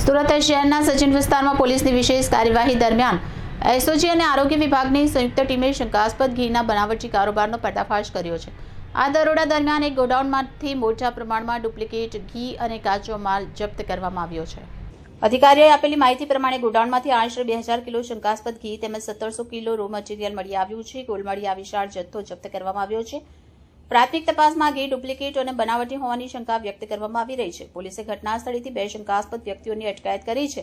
સુરત શહેરના સચિન વિસ્તારમાં પોલીસની વિશેષ કાર્યવાહી દરમિયાન એસઓજી અને આરોગ્ય વિભાગની સંયુક્ત ટીમે શંકાસ્પદ ઘીના બનાવટી કારોબારનો પર્દાફાશ કર્યો છે। આ દરોડા દરમિયાન એક ગોડાઉનમાંથી મોટા પ્રમાણમાં ડુપ્લિકેટ ઘી અને કાચો માલ જપ્ત કરવામાં આવ્યો છે। અધિકારીઓએ આપેલી માહિતી પ્રમાણે ગોડાઉનમાંથી આશરે 2000 કિલો શંકાસ્પદ ઘી તેમજ 1700 કિલો રો મટીરીયલ મળી આવ્યું છે। કુલ મળી આ વિશાળ જથ્થો જપ્ત કરવામાં આવ્યો છે। પ્રાથમિક તપાસમાં ઘી ડુપ્લિકેટ અને બનાવટી હોવાની શંકા વ્યક્ત કરવામાં આવી રહી છે। પોલીસે ઘટના સ્થળેથી 2 શંકાસ્પદ વ્યક્તિઓની અટકાયત કરી છે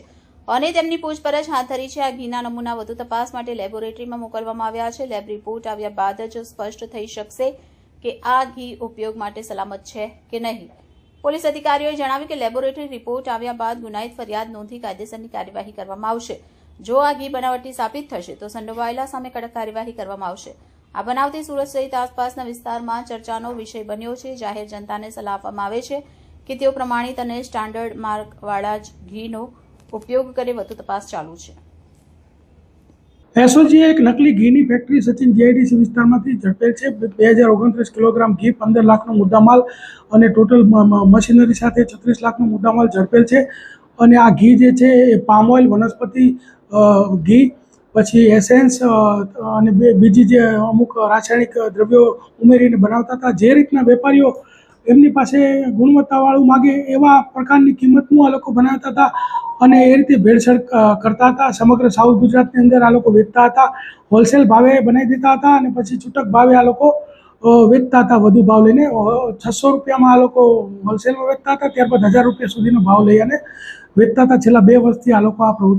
અને તેમની પૂછપરછ હાથ ધરી છે। આ ઘીના નમૂના વધુ તપાસ માટે લેબોરેટરીમાં મોકલવામાં આવ્યા છે। લેબ રિપોર્ટ આવ્યા બાદ જ સ્પષ્ટ થઈ શકશે કે આ ઘી ઉપયોગ માટે સલામત છે કે નહીં। પોલીસ અધિકારીઓએ જણાવ્યું કે લેબોરેટરી રિપોર્ટ આવ્યા બાદ ગુનાહિત ફરિયાદ નોંધી કાયદેસરની કાર્યવાહી કરવામાં આવશે। જો આ ઘી બનાવટી સાબિત થશે તો સંડોવાયેલા સામે કડક કાર્યવાહી કરવામાં આવશે। આ બનાવથી સુરત સહિત આસપાસના વિસ્તારમાં ચર્ચાનો વિષય બન્યો છે। જાહેર જનતાને સલાહ આપવામાં આવે છે કે તેઓ પ્રમાણિત અને સ્ટાન્ડર્ડ માર્કવાળા જ ઘીનો ઉપયોગ કરે। વધુ તપાસ ચાલુ છે। એસઓજીએ એક નકલી ઘીની ફેક્ટરી સચિન જીઆઈડીસી વિસ્તારમાંથી ઝડપેલ છે। 2029 કિલોગ્રામ ઘી, 15 લાખનો મુદ્દામાલ અને ટોટલ મશીનરી સાથે 36 લાખનો મુદ્દામાલ ઝડપેલ છે। અને આ ઘી જે છે એ પામ ઓઇલ, વનસ્પતિ ઘી, પછી એસેન્સ અને બીજી જે અમુક રાસાયણિક દ્રવ્યો ઉમેરીને બનાવતા હતા। જે રીતના વેપારીઓ એમની પાસે ગુણવત્તાવાળું માગે એવા પ્રકારની કિંમતનું આ લોકો બનાવતા હતા અને એ રીતે ભેળસેળ કરતા હતા। સમગ્ર સાઉથ ગુજરાતની અંદર આ લોકો વેચતા હતા। હોલસેલ ભાવે બનાવી દેતા હતા અને પછી છૂટક ભાવે આ લોકો વેચતા હતા। વધુ ભાવ લઈને 600 રૂપિયામાં આ લોકો હોલસેલમાં વેચતા હતા, ત્યારબાદ 1000 રૂપિયા સુધીનો ભાવ લઈ અને વેચતા હતા। છેલ્લા 2 વર્ષથી આ લોકો આ પ્રવૃત્તિ